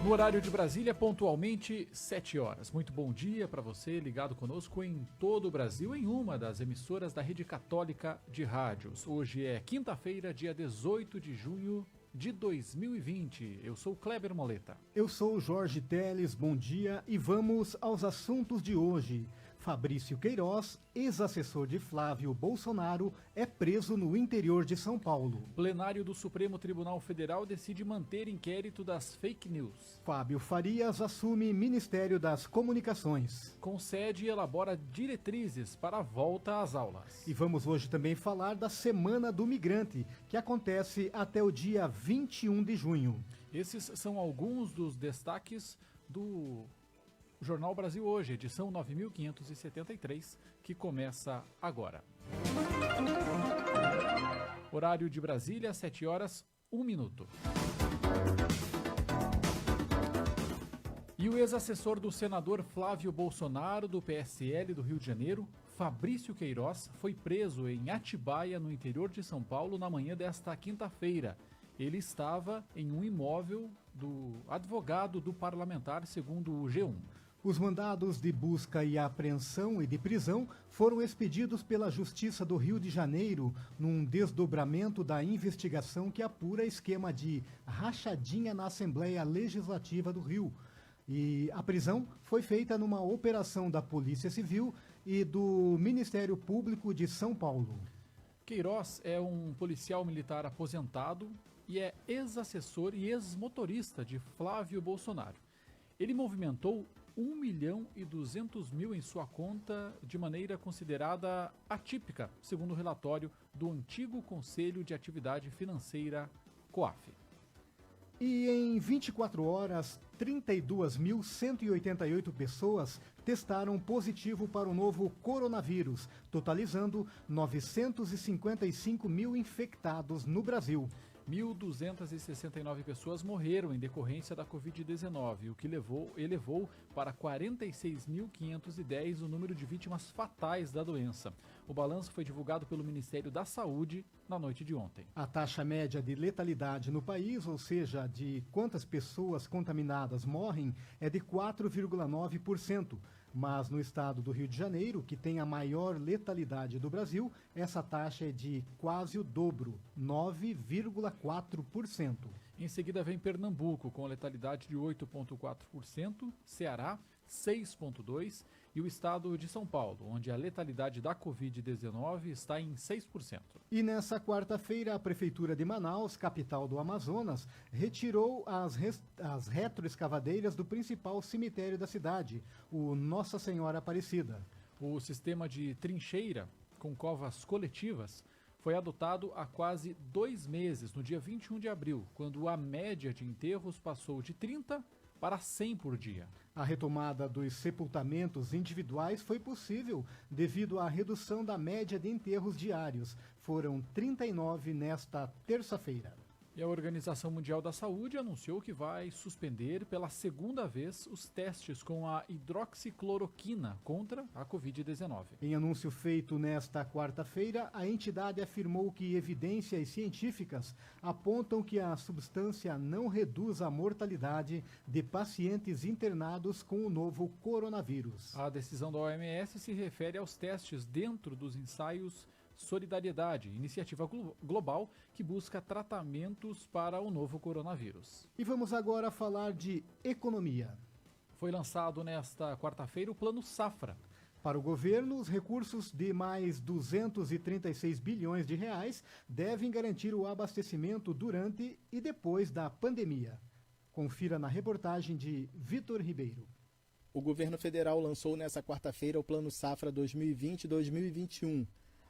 No horário de Brasília, pontualmente 7 horas. Muito bom dia para você ligado conosco em todo o Brasil, em uma das emissoras da Rede Católica de Rádios. Hoje é quinta-feira, dia 18 de junho de 2020. Eu sou Kleber Moleta. Eu sou Jorge Teles, bom dia e vamos aos assuntos de hoje. Fabrício Queiroz, ex-assessor de Flávio Bolsonaro, é preso no interior de São Paulo. Plenário do Supremo Tribunal Federal decide manter inquérito das fake news. Fábio Farias assume Ministério das Comunicações. Concede e elabora diretrizes para a volta às aulas. E vamos hoje também falar da Semana do Migrante, que acontece até o dia 21 de junho. Esses são alguns dos destaques do Jornal Brasil Hoje, edição 9573, que começa agora. Horário de Brasília, 7 horas, 1 minuto. E o ex-assessor do senador Flávio Bolsonaro, do PSL do Rio de Janeiro, Fabrício Queiroz, foi preso em Atibaia, no interior de São Paulo, na manhã desta quinta-feira. Ele estava em um imóvel do advogado do parlamentar, segundo o G1. Os mandados de busca e apreensão e de prisão foram expedidos pela Justiça do Rio de Janeiro num desdobramento da investigação que apura esquema de rachadinha na Assembleia Legislativa do Rio. E a prisão foi feita numa operação da Polícia Civil e do Ministério Público de São Paulo. Queiroz é um policial militar aposentado e é ex-assessor e ex-motorista de Flávio Bolsonaro. Ele movimentou 1.200.000 em sua conta de maneira considerada atípica, segundo o relatório do antigo Conselho de Atividade Financeira, COAF. E em 24 horas, 32.188 pessoas testaram positivo para o novo coronavírus, totalizando 955 mil infectados no Brasil. 1.269 pessoas morreram em decorrência da Covid-19, o que elevou para 46.510 o número de vítimas fatais da doença. O balanço foi divulgado pelo Ministério da Saúde na noite de ontem. A taxa média de letalidade no país, ou seja, de quantas pessoas contaminadas morrem, é de 4,9%. Mas no estado do Rio de Janeiro, que tem a maior letalidade do Brasil, essa taxa é de quase o dobro, 9,4%. Em seguida vem Pernambuco, com letalidade de 8,4%, Ceará, 6,2% e o estado de São Paulo, onde a letalidade da Covid-19 está em 6%. E nessa quarta-feira, a Prefeitura de Manaus, capital do Amazonas, retirou as retroescavadeiras do principal cemitério da cidade, o Nossa Senhora Aparecida. O sistema de trincheira, com covas coletivas, foi adotado há quase 2 meses, no dia 21 de abril, quando a média de enterros passou de 30 para 100 por dia. A retomada dos sepultamentos individuais foi possível devido à redução da média de enterros diários. Foram 39 nesta terça-feira. E a Organização Mundial da Saúde anunciou que vai suspender pela segunda vez os testes com a hidroxicloroquina contra a Covid-19. Em anúncio feito nesta quarta-feira, a entidade afirmou que evidências científicas apontam que a substância não reduz a mortalidade de pacientes internados com o novo coronavírus. A decisão da OMS se refere aos testes dentro dos ensaios Solidariedade, iniciativa global que busca tratamentos para o novo coronavírus. E vamos agora falar de economia. Foi lançado nesta quarta-feira o Plano Safra. Para o governo, os recursos de mais 236 bilhões de reais devem garantir o abastecimento durante e depois da pandemia. Confira na reportagem de Vitor Ribeiro. O governo federal lançou nesta quarta-feira o Plano Safra 2020-2021.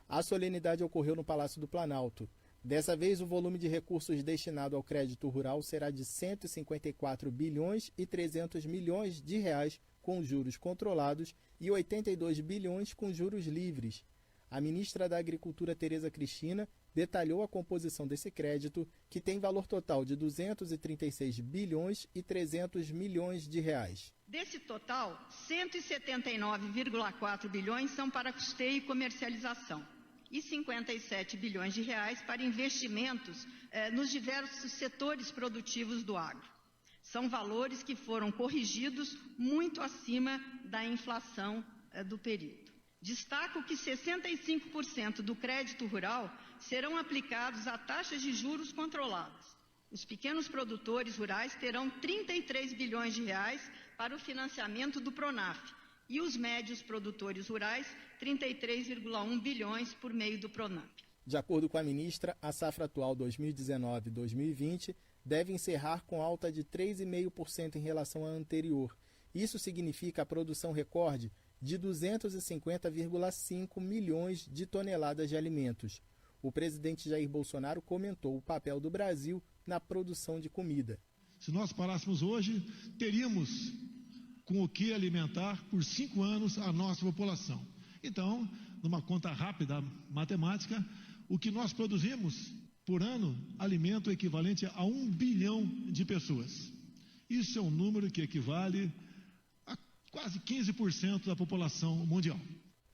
A solenidade ocorreu no Palácio do Planalto. Dessa vez, o volume de recursos destinado ao crédito rural será de 154 bilhões e 300 milhões de reais com juros controlados e 82 bilhões com juros livres. A ministra da Agricultura, Tereza Cristina, detalhou a composição desse crédito, que tem valor total de 236 bilhões e 300 milhões de reais. Desse total, 179,4 bilhões são para custeio e comercialização e 57 bilhões de reais para investimentos nos diversos setores produtivos do agro. São valores que foram corrigidos muito acima da inflação do período. Destaco que 65% do crédito rural serão aplicados a taxas de juros controladas. Os pequenos produtores rurais terão 33 bilhões de reais para o financiamento do PRONAF e os médios produtores rurais 33,1 bilhões por meio do PRONAF. De acordo com a ministra, a safra atual 2019-2020 deve encerrar com alta de 3,5% em relação à anterior. Isso significa a produção recorde de 250,5 milhões de toneladas de alimentos. O presidente Jair Bolsonaro comentou o papel do Brasil na produção de comida. Se nós parássemos hoje, teríamos com o que alimentar por 5 anos a nossa população. Então, numa conta rápida matemática, o que nós produzimos por ano, alimento equivalente a 1 bilhão de pessoas. Isso é um número que equivale a quase 15% da população mundial.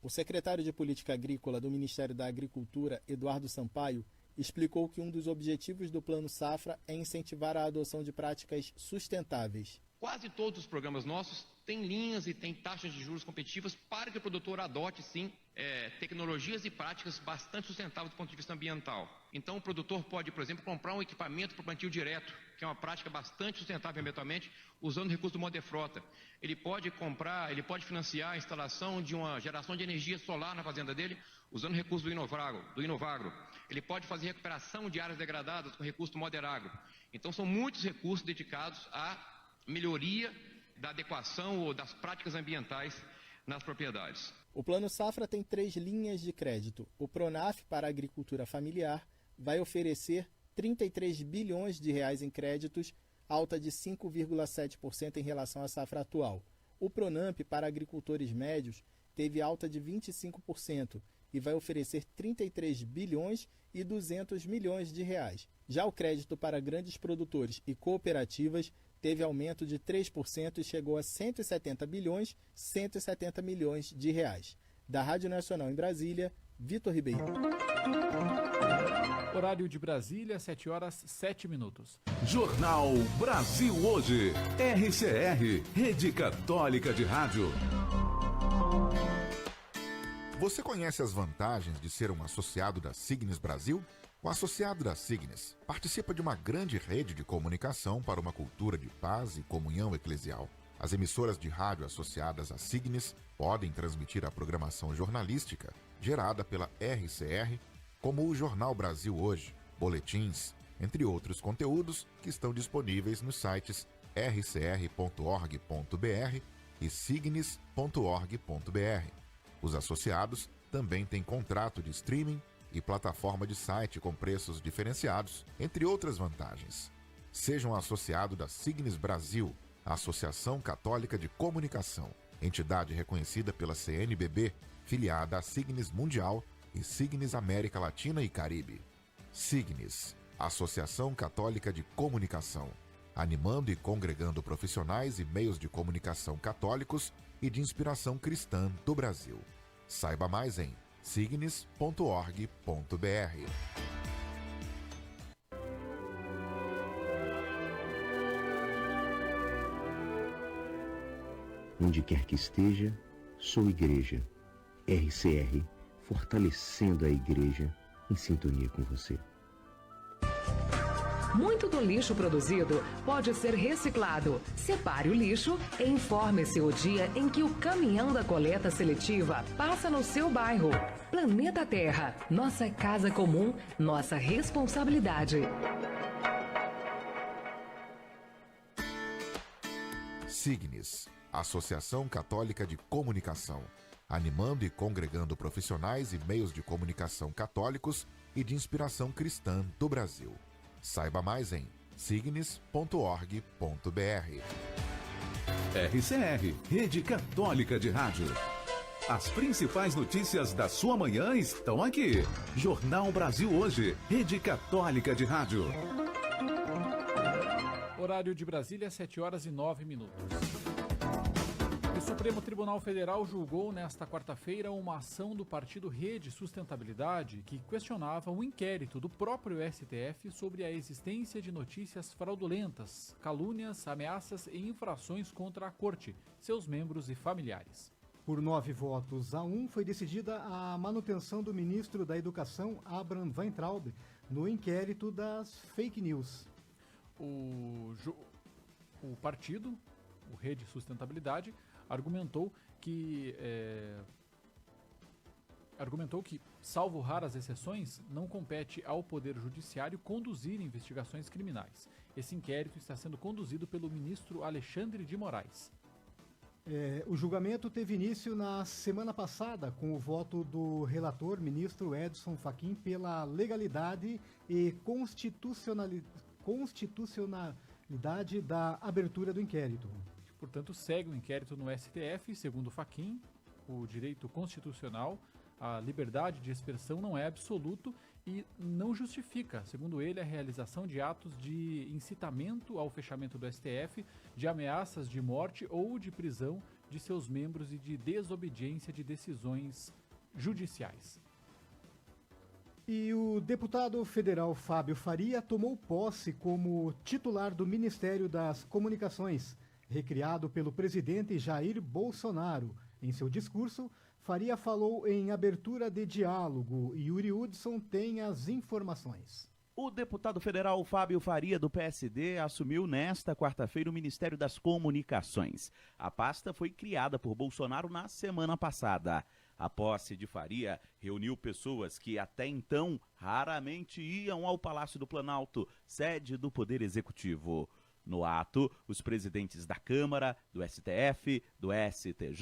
O secretário de Política Agrícola do Ministério da Agricultura, Eduardo Sampaio, explicou que um dos objetivos do Plano Safra é incentivar a adoção de práticas sustentáveis. Quase todos os programas nossos têm linhas e têm taxas de juros competitivas para que o produtor adote, sim, tecnologias e práticas bastante sustentáveis do ponto de vista ambiental. Então, o produtor pode, por exemplo, comprar um equipamento para o plantio direto, que é uma prática bastante sustentável ambientalmente, usando recursos do Moderfrota. Ele pode financiar a instalação de uma geração de energia solar na fazenda dele, usando recursos do Inovagro. Ele pode fazer recuperação de áreas degradadas com recursos do Moderagro. Então, são muitos recursos dedicados à melhoria da adequação ou das práticas ambientais nas propriedades. O Plano Safra tem 3 linhas de crédito. O PRONAF, para a agricultura familiar, vai oferecer 33 bilhões de reais em créditos, alta de 5,7% em relação à safra atual. O PRONAMP, para agricultores médios, teve alta de 25% e vai oferecer 33 bilhões e 200 milhões de reais. Já o crédito para grandes produtores e cooperativas teve aumento de 3% e chegou a 170 bilhões, 170 milhões de reais. Da Rádio Nacional em Brasília, Vitor Ribeiro. Horário de Brasília, 7h07. Jornal Brasil Hoje. RCR, Rede Católica de Rádio. Você conhece as vantagens de ser um associado da Signes Brasil? O associado da Signes participa de uma grande rede de comunicação para uma cultura de paz e comunhão eclesial. As emissoras de rádio associadas à Signes podem transmitir a programação jornalística gerada pela RCR, como o Jornal Brasil Hoje, boletins, entre outros conteúdos que estão disponíveis nos sites rcr.org.br e signes.org.br. Os associados também têm contrato de streaming e plataforma de site com preços diferenciados, entre outras vantagens. Seja um associado da Signes Brasil, a Associação Católica de Comunicação, entidade reconhecida pela CNBB, filiada à Signes Mundial e Signes América Latina e Caribe. Signes, Associação Católica de Comunicação, animando e congregando profissionais e meios de comunicação católicos e de inspiração cristã do Brasil. Saiba mais em signes.org.br. Onde quer que esteja, sou igreja. RCR, fortalecendo a igreja em sintonia com você. Muito do lixo produzido pode ser reciclado. Separe o lixo e informe-se o dia em que o caminhão da coleta seletiva passa no seu bairro. Planeta Terra, nossa casa comum, nossa responsabilidade. Signes, Associação Católica de Comunicação, animando e congregando profissionais e meios de comunicação católicos e de inspiração cristã do Brasil. Saiba mais em signes.org.br. RCR, Rede Católica de Rádio. As principais notícias da sua manhã estão aqui. Jornal Brasil Hoje, Rede Católica de Rádio. Horário de Brasília, 7h09. Supremo Tribunal Federal julgou nesta quarta-feira uma ação do partido Rede Sustentabilidade que questionava um inquérito do próprio STF sobre a existência de notícias fraudulentas, calúnias, ameaças e infrações contra a Corte, seus membros e familiares. Por 9 votos a 1, foi decidida a manutenção do ministro da Educação, Abraham Weintraub, no inquérito das fake news. O partido, o Rede Sustentabilidade, argumentou que, salvo raras exceções, não compete ao Poder Judiciário conduzir investigações criminais. Esse inquérito está sendo conduzido pelo ministro Alexandre de Moraes. O julgamento teve início na semana passada com o voto do relator, ministro Edson Fachin, pela legalidade e constitucionalidade da abertura do inquérito. Portanto, segue o inquérito no STF. Segundo Fachin, o direito constitucional, a liberdade de expressão não é absoluto e não justifica, segundo ele, a realização de atos de incitamento ao fechamento do STF, de ameaças de morte ou de prisão de seus membros e de desobediência de decisões judiciais. E o deputado federal Fábio Faria tomou posse como titular do Ministério das Comunicações, recriado pelo presidente Jair Bolsonaro. Em seu discurso, Faria falou em abertura de diálogo e Yuri Hudson tem as informações. O deputado federal Fábio Faria, do PSD, assumiu nesta quarta-feira o Ministério das Comunicações. A pasta foi criada por Bolsonaro na semana passada. A posse de Faria reuniu pessoas que até então raramente iam ao Palácio do Planalto, sede do Poder Executivo. No ato, os presidentes da Câmara, do STF, do STJ,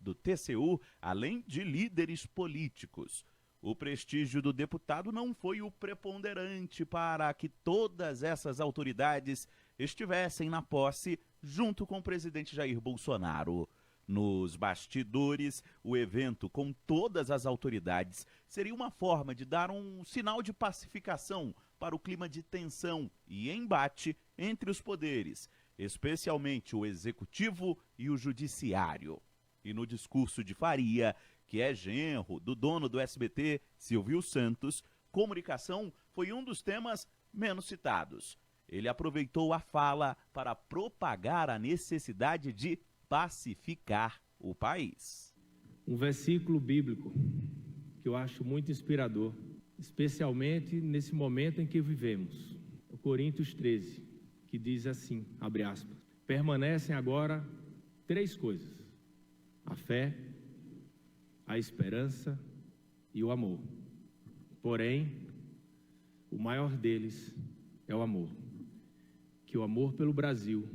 do TCU, além de líderes políticos. O prestígio do deputado não foi o preponderante para que todas essas autoridades estivessem na posse junto com o presidente Jair Bolsonaro. Nos bastidores, o evento com todas as autoridades seria uma forma de dar um sinal de pacificação para o clima de tensão e embate entre os poderes, especialmente o executivo e o judiciário. E no discurso de Faria, que é genro do dono do SBT, Silvio Santos, comunicação foi um dos temas menos citados. Ele aproveitou a fala para propagar a necessidade de pacificar o país. Um versículo bíblico que eu acho muito inspirador, especialmente nesse momento em que vivemos. O Coríntios 13, que diz assim, abre aspas, permanecem agora 3 coisas, a fé, a esperança e o amor. Porém, o maior deles é o amor. Que o amor pelo Brasil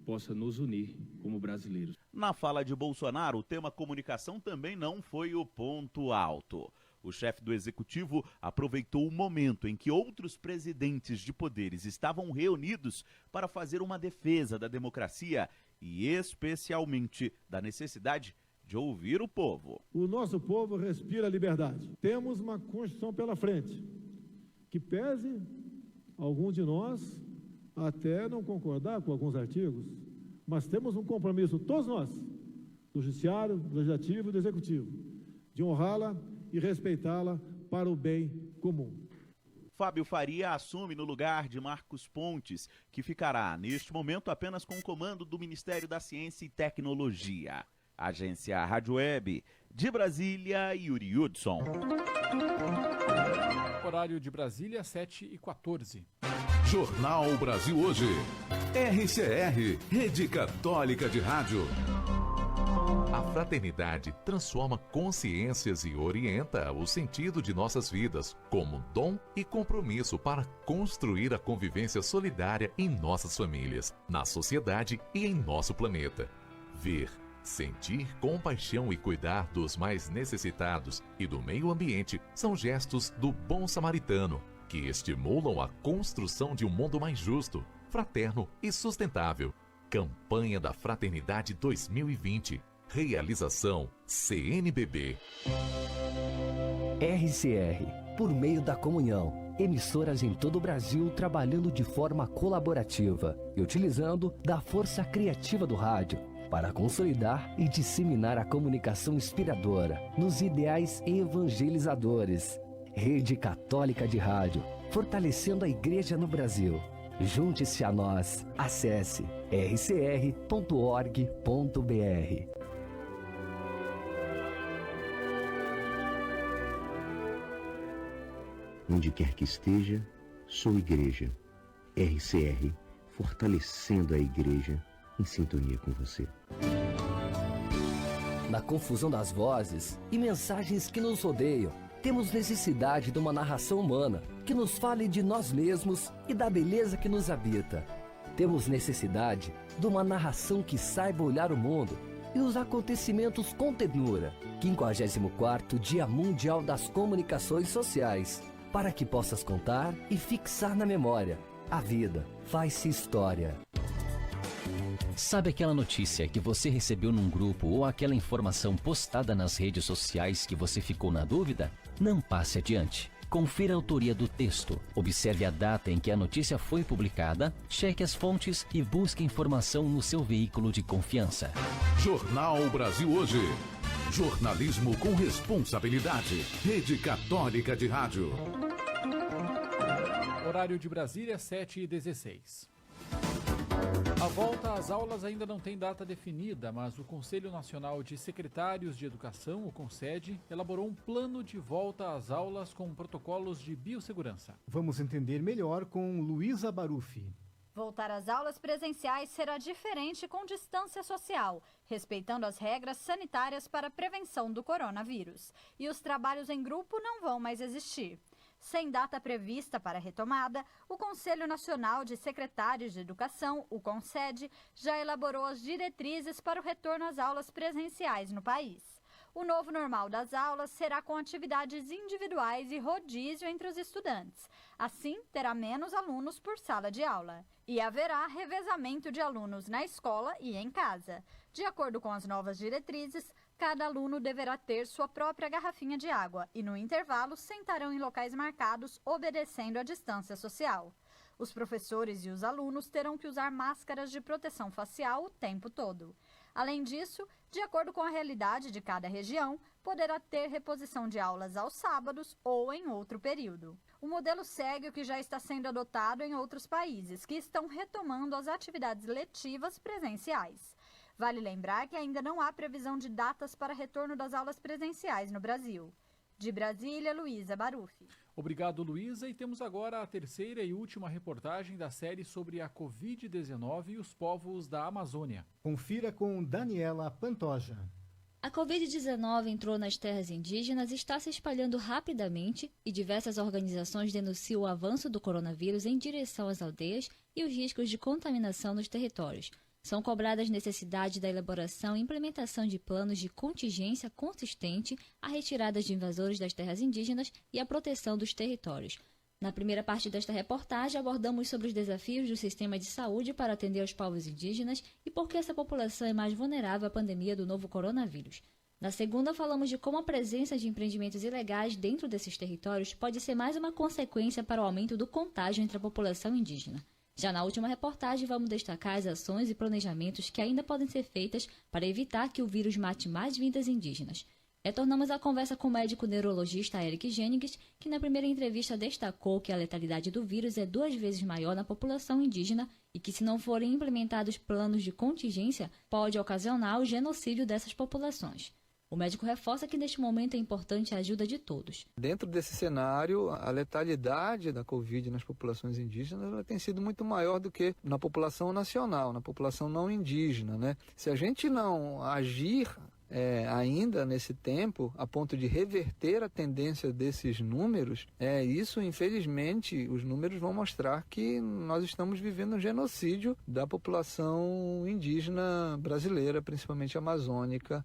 possa nos unir como brasileiros. Na fala de Bolsonaro, o tema comunicação também não foi o ponto alto. O chefe do executivo aproveitou o momento em que outros presidentes de poderes estavam reunidos para fazer uma defesa da democracia e especialmente da necessidade de ouvir o povo. O nosso povo respira liberdade. Temos uma Constituição pela frente, que pese algum de nós até não concordar com alguns artigos, mas temos um compromisso, todos nós, do Judiciário, do Legislativo e do Executivo, de honrá-la e respeitá-la para o bem comum. Fábio Faria assume no lugar de Marcos Pontes, que ficará, neste momento, apenas com o comando do Ministério da Ciência e Tecnologia. Agência Rádio Web, de Brasília, Yuri Hudson. Horário de Brasília, 7h14. Jornal Brasil Hoje. RCR, Rede Católica de Rádio. A fraternidade transforma consciências e orienta o sentido de nossas vidas como dom e compromisso para construir a convivência solidária em nossas famílias, na sociedade e em nosso planeta. Ver, sentir compaixão e cuidar dos mais necessitados e do meio ambiente são gestos do bom samaritano, que estimulam a construção de um mundo mais justo, fraterno e sustentável. Campanha da Fraternidade 2020. Realização CNBB. RCR, por meio da comunhão. Emissoras em todo o Brasil trabalhando de forma colaborativa e utilizando da força criativa do rádio. para consolidar e disseminar a comunicação inspiradora nos ideais evangelizadores. Rede Católica de Rádio, fortalecendo a Igreja no Brasil. Junte-se a nós. Acesse rcr.org.br. Onde quer que esteja, sou Igreja. RCR, fortalecendo a Igreja em sintonia com você. Na confusão das vozes e mensagens que nos rodeiam, temos necessidade de uma narração humana que nos fale de nós mesmos e da beleza que nos habita. Temos necessidade de uma narração que saiba olhar o mundo e os acontecimentos com ternura. 54º Dia Mundial das Comunicações Sociais. Para que possas contar e fixar na memória. A vida faz-se história. Sabe aquela notícia que você recebeu num grupo ou aquela informação postada nas redes sociais que você ficou na dúvida? Não passe adiante. Confira a autoria do texto, observe a data em que a notícia foi publicada, cheque as fontes e busque informação no seu veículo de confiança. Jornal Brasil Hoje. Jornalismo com responsabilidade. Rede Católica de Rádio. Horário de Brasília, 7h16. A volta às aulas ainda não tem data definida, mas o Conselho Nacional de Secretários de Educação, o CONSED, elaborou um plano de volta às aulas com protocolos de biossegurança. Vamos entender melhor com Luísa Barufi. Voltar às aulas presenciais será diferente com distância social, respeitando as regras sanitárias para a prevenção do coronavírus. E os trabalhos em grupo não vão mais existir. Sem data prevista para a retomada, o Conselho Nacional de Secretários de Educação, o CONSED, já elaborou as diretrizes para o retorno às aulas presenciais no país. O novo normal das aulas será com atividades individuais e rodízio entre os estudantes. Assim, terá menos alunos por sala de aula. E haverá revezamento de alunos na escola e em casa. De acordo com as novas diretrizes, cada aluno deverá ter sua própria garrafinha de água e, no intervalo, sentarão em locais marcados, obedecendo a distância social. Os professores e os alunos terão que usar máscaras de proteção facial o tempo todo. Além disso, de acordo com a realidade de cada região, poderá ter reposição de aulas aos sábados ou em outro período. O modelo segue o que já está sendo adotado em outros países, que estão retomando as atividades letivas presenciais. Vale lembrar que ainda não há previsão de datas para retorno das aulas presenciais no Brasil. De Brasília, Luísa Barufi. Obrigado, Luísa. E temos agora a terceira e última reportagem da série sobre a Covid-19 e os povos da Amazônia. Confira com Daniela Pantoja. A Covid-19 entrou nas terras indígenas e está se espalhando rapidamente e diversas organizações denunciam o avanço do coronavírus em direção às aldeias e os riscos de contaminação nos territórios. São cobradas necessidade da elaboração e implementação de planos de contingência consistente, a retirada de invasores das terras indígenas e a proteção dos territórios. Na primeira parte desta reportagem, abordamos sobre os desafios do sistema de saúde para atender aos povos indígenas e por que essa população é mais vulnerável à pandemia do novo coronavírus. Na segunda, falamos de como a presença de empreendimentos ilegais dentro desses territórios pode ser mais uma consequência para o aumento do contágio entre a população indígena. Já na última reportagem, vamos destacar as ações e planejamentos que ainda podem ser feitas para evitar que o vírus mate mais vidas indígenas. Retornamos à conversa com o médico neurologista Eric Jennings, que na primeira entrevista destacou que a letalidade do vírus é 2 vezes maior na população indígena e que, se não forem implementados planos de contingência, pode ocasionar o genocídio dessas populações. O médico reforça que neste momento é importante a ajuda de todos. Dentro desse cenário, a letalidade da Covid nas populações indígenas ela tem sido muito maior do que na população nacional, na população não indígena, né? Se a gente não agir ainda nesse tempo, a ponto de reverter a tendência desses números, isso, infelizmente, os números vão mostrar que nós estamos vivendo um genocídio da população indígena brasileira, principalmente amazônica,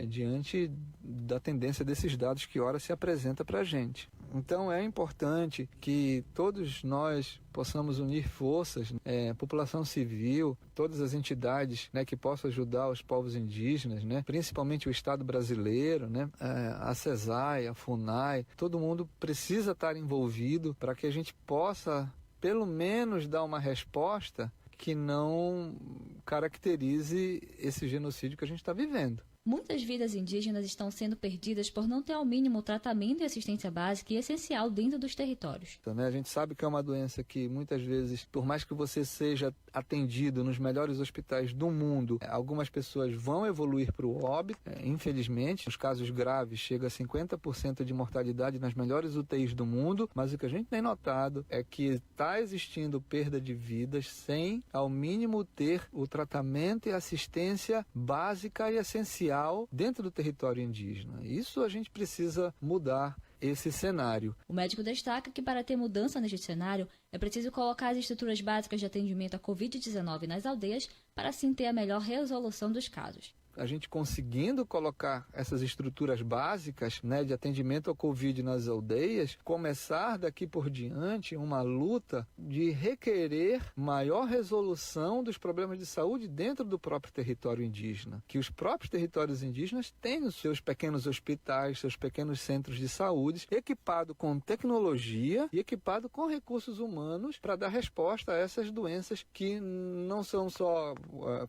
diante da tendência desses dados que ora se apresenta para a gente. Então é importante que todos nós possamos unir forças, população civil, todas as entidades, né, que possam ajudar os povos indígenas, né, principalmente o Estado brasileiro, né, a CESAI, a FUNAI, todo mundo precisa estar envolvido para que a gente possa, pelo menos, dar uma resposta que não caracterize esse genocídio que a gente está vivendo. Muitas vidas indígenas estão sendo perdidas por não ter ao mínimo tratamento e assistência básica e essencial dentro dos territórios. Então, a gente sabe que é uma doença que muitas vezes, por mais que você seja atendido nos melhores hospitais do mundo, algumas pessoas vão evoluir para o óbito. Infelizmente, nos casos graves, chega a 50% de mortalidade nas melhores UTIs do mundo, mas o que a gente tem notado é que está existindo perda de vidas sem, ao mínimo, ter o tratamento e assistência básica e essencial dentro do território indígena. Isso a gente precisa mudar esse cenário. O médico destaca que para ter mudança neste cenário é preciso colocar as estruturas básicas de atendimento à Covid-19 nas aldeias para assim ter a melhor resolução dos casos. A gente conseguindo colocar essas estruturas básicas, de atendimento ao Covid nas aldeias, começar daqui por diante uma luta de requerer maior resolução dos problemas de saúde dentro do próprio território indígena. Que os próprios territórios indígenas têm os seus pequenos hospitais, seus pequenos centros de saúde, equipado com tecnologia e equipado com recursos humanos para dar resposta a essas doenças que não são só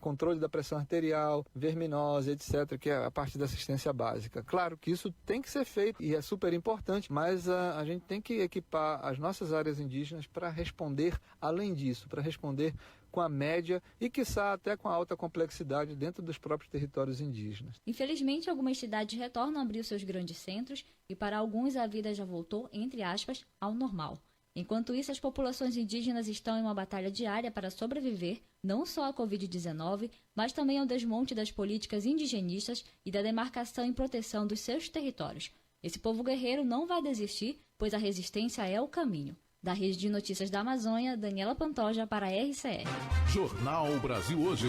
controle da pressão arterial, verminose, etc., que é a parte da assistência básica. Claro que isso tem que ser feito e é super importante, mas a gente tem que equipar as nossas áreas indígenas para responder além disso, para responder com a média e, quiçá, até com a alta complexidade dentro dos próprios territórios indígenas. Infelizmente, algumas cidades retornam a abrir os seus grandes centros e, para alguns, a vida já voltou, entre aspas, ao normal. Enquanto isso, as populações indígenas estão em uma batalha diária para sobreviver, não só à Covid-19, mas também ao desmonte das políticas indigenistas e da demarcação e proteção dos seus territórios. Esse povo guerreiro não vai desistir, pois a resistência é o caminho. Da Rede de Notícias da Amazônia, Daniela Pantoja para a RCR. Jornal Brasil Hoje.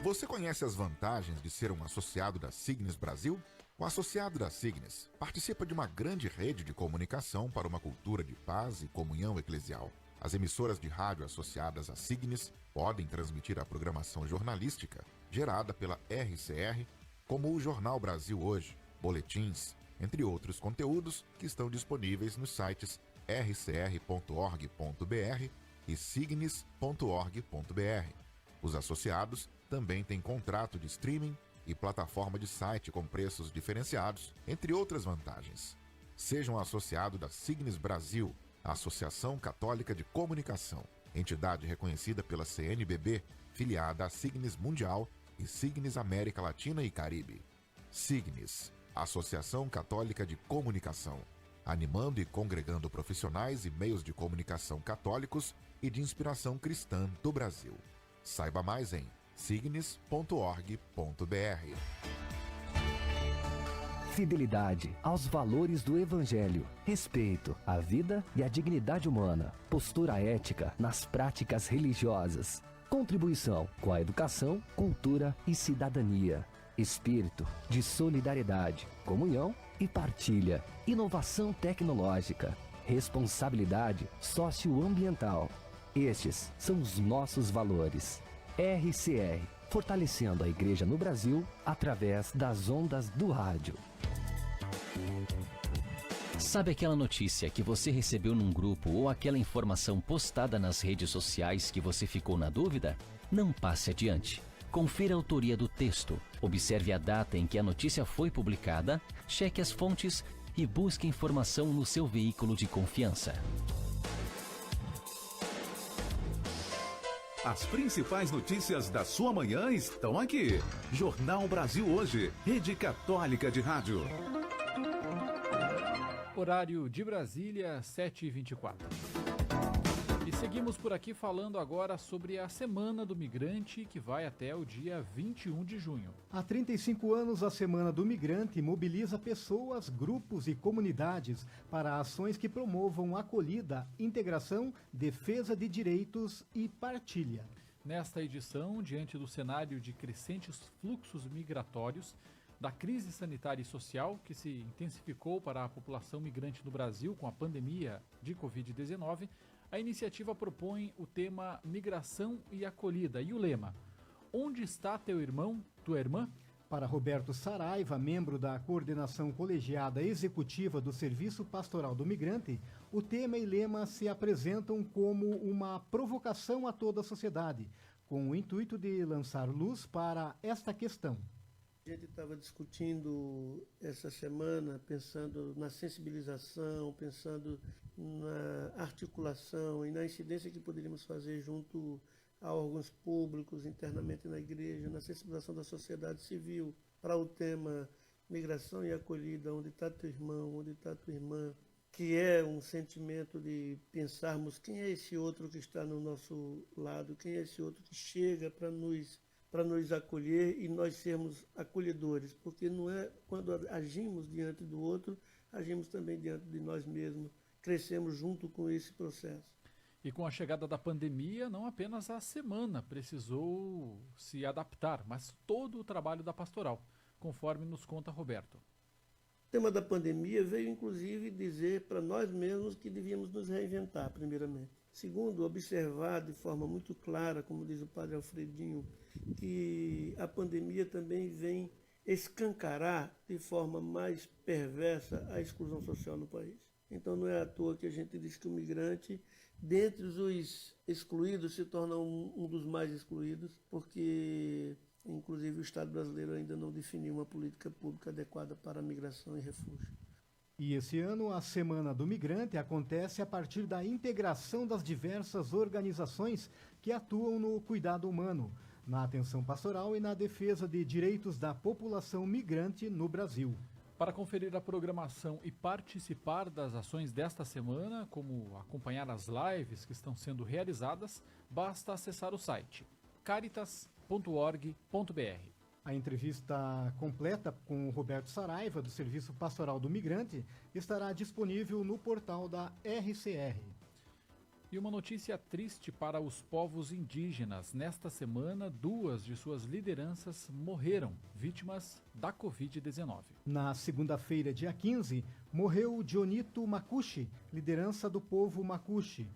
Você conhece as vantagens de ser um associado da Cignes Brasil? O associado da Cignes participa de uma grande rede de comunicação para uma cultura de paz e comunhão eclesial. As emissoras de rádio associadas à Cignes podem transmitir a programação jornalística gerada pela RCR, como o Jornal Brasil Hoje, boletins, entre outros conteúdos que estão disponíveis nos sites rcr.org.br e cignes.org.br. Os associados também têm contrato de streaming e plataforma de site com preços diferenciados, entre outras vantagens. Seja um associado da Cignes Brasil, a Associação Católica de Comunicação, entidade reconhecida pela CNBB, filiada à Cignes Mundial e Cignes América Latina e Caribe. Cignes, Associação Católica de Comunicação, animando e congregando profissionais e meios de comunicação católicos e de inspiração cristã do Brasil. Saiba mais em cignes.org.br. Fidelidade aos valores do Evangelho, respeito à vida e à dignidade humana, postura ética nas práticas religiosas, contribuição com a educação, cultura e cidadania, espírito de solidariedade, comunhão e partilha, inovação tecnológica, responsabilidade socioambiental. Estes são os nossos valores. RCR, fortalecendo a Igreja no Brasil através das ondas do rádio. Sabe aquela notícia que você recebeu num grupo ou aquela informação postada nas redes sociais que você ficou na dúvida? Não passe adiante. Confira a autoria do texto, observe a data em que a notícia foi publicada, cheque as fontes e busque informação no seu veículo de confiança. As principais notícias da sua manhã estão aqui. Jornal Brasil Hoje, Rede Católica de Rádio. Horário de Brasília, 7h24. E seguimos por aqui falando agora sobre a Semana do Migrante, que vai até o dia 21 de junho. Há 35 anos, a Semana do Migrante mobiliza pessoas, grupos e comunidades para ações que promovam acolhida, integração, defesa de direitos e partilha. Nesta edição, diante do cenário de crescentes fluxos migratórios, da crise sanitária e social que se intensificou para a população migrante no Brasil com a pandemia de Covid-19, a iniciativa propõe o tema Migração e Acolhida e o lema: Onde está teu irmão, tua irmã? Para Roberto Saraiva, membro da Coordenação Colegiada Executiva do Serviço Pastoral do Migrante, o tema e lema se apresentam como uma provocação a toda a sociedade, com o intuito de lançar luz para esta questão. A gente estava discutindo essa semana, pensando na sensibilização, pensando na articulação e na incidência que poderíamos fazer junto a órgãos públicos, internamente na igreja, na sensibilização da sociedade civil para o tema migração e acolhida, onde está teu irmão, onde está tua irmã, que é um sentimento de pensarmos quem é esse outro que está no nosso lado, quem é esse outro que chega para nos acolher e nós sermos acolhedores, porque não é quando agimos diante do outro, agimos também diante de nós mesmos, crescemos junto com esse processo. E com a chegada da pandemia, não apenas a semana precisou se adaptar, mas todo o trabalho da pastoral, conforme nos conta Roberto. O tema da pandemia veio, inclusive, dizer para nós mesmos que devíamos nos reinventar, primeiramente. Segundo, observar de forma muito clara, como diz o padre Alfredinho, que a pandemia também vem escancarar de forma mais perversa a exclusão social no país. Então não é à toa que a gente diz que o migrante, dentre os excluídos, se torna um dos mais excluídos, porque inclusive o Estado brasileiro ainda não definiu uma política pública adequada para a migração e refúgio. E esse ano a Semana do Migrante acontece a partir da integração das diversas organizações que atuam no cuidado humano, na atenção pastoral e na defesa de direitos da população migrante no Brasil. Para conferir a programação e participar das ações desta semana, como acompanhar as lives que estão sendo realizadas, basta acessar o site caritas.org.br. A entrevista completa com o Roberto Saraiva, do Serviço Pastoral do Migrante, estará disponível no portal da RCR. E uma notícia triste para os povos indígenas. Nesta semana, 2 de suas lideranças morreram, vítimas da Covid-19. Na segunda-feira, dia 15, morreu Dionito Macuxi, liderança do povo Macuxi,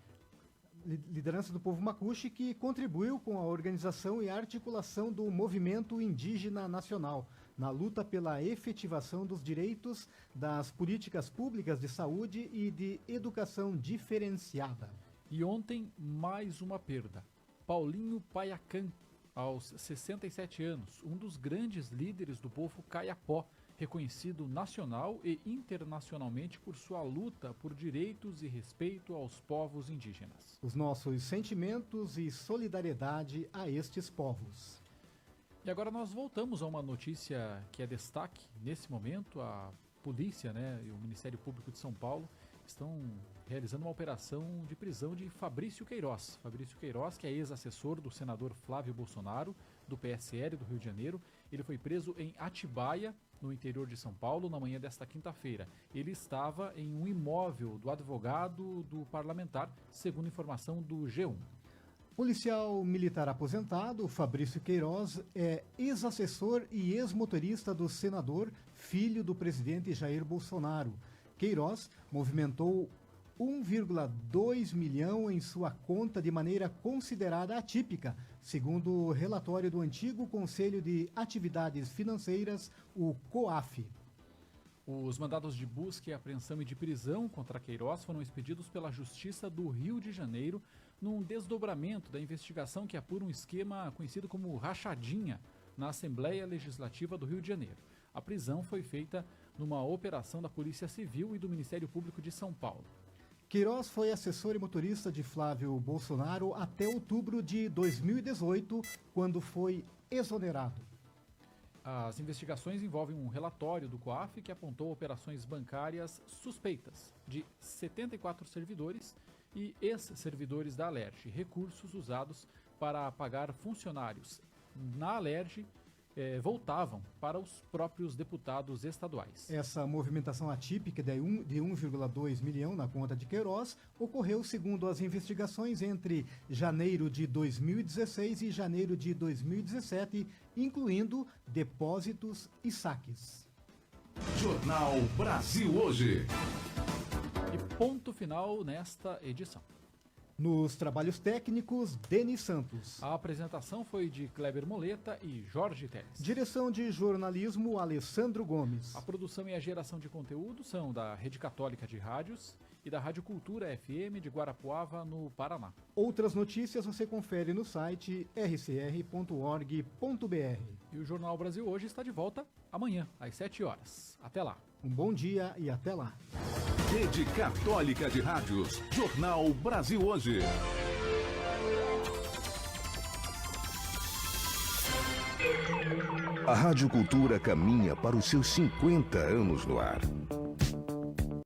que contribuiu com a organização e articulação do Movimento Indígena Nacional, na luta pela efetivação dos direitos, das políticas públicas de saúde e de educação diferenciada. E ontem, mais uma perda. Paulinho Paiacan, aos 67 anos, um dos grandes líderes do povo Kayapó, reconhecido nacional e internacionalmente por sua luta por direitos e respeito aos povos indígenas. Os nossos sentimentos e solidariedade a estes povos. E agora nós voltamos a uma notícia que é destaque nesse momento. A polícia, e o Ministério Público de São Paulo estão realizando uma operação de prisão de Fabrício Queiroz. Fabrício Queiroz, que é ex-assessor do senador Flávio Bolsonaro, do PSL do Rio de Janeiro. Ele foi preso em Atibaia, no interior de São Paulo, na manhã desta quinta-feira. Ele estava em um imóvel do advogado do parlamentar, segundo informação do G1. Policial militar aposentado, Fabrício Queiroz é ex-assessor e ex-motorista do senador, filho do presidente Jair Bolsonaro. Queiroz movimentou 1,2 milhão em sua conta de maneira considerada atípica, segundo o relatório do antigo Conselho de Atividades Financeiras, o COAF. Os mandados de busca e apreensão e de prisão contra Queiroz foram expedidos pela Justiça do Rio de Janeiro num desdobramento da investigação que apura um esquema conhecido como rachadinha na Assembleia Legislativa do Rio de Janeiro. A prisão foi feita numa operação da Polícia Civil e do Ministério Público de São Paulo. Queiroz foi assessor e motorista de Flávio Bolsonaro até outubro de 2018, quando foi exonerado. As investigações envolvem um relatório do COAF que apontou operações bancárias suspeitas de 74 servidores e ex-servidores da Alerj, recursos usados para pagar funcionários na Alerj voltavam para os próprios deputados estaduais. Essa movimentação atípica de 1,2 milhão na conta de Queiroz ocorreu, segundo as investigações, entre janeiro de 2016 e janeiro de 2017, incluindo depósitos e saques. Jornal Brasil Hoje. E ponto final nesta edição. Nos trabalhos técnicos, Denis Santos. A apresentação foi de Kleber Moleta e Jorge Teles. Direção de jornalismo, Alessandro Gomes. A produção e a geração de conteúdo são da Rede Católica de Rádios e da Rádio Cultura FM de Guarapuava, no Paraná. Outras notícias você confere no site rcr.org.br. E o Jornal Brasil Hoje está de volta amanhã, às 7 horas. Até lá. Um bom dia e até lá. Rede Católica de Rádios. Jornal Brasil Hoje. A Rádio Cultura caminha para os seus 50 anos no ar.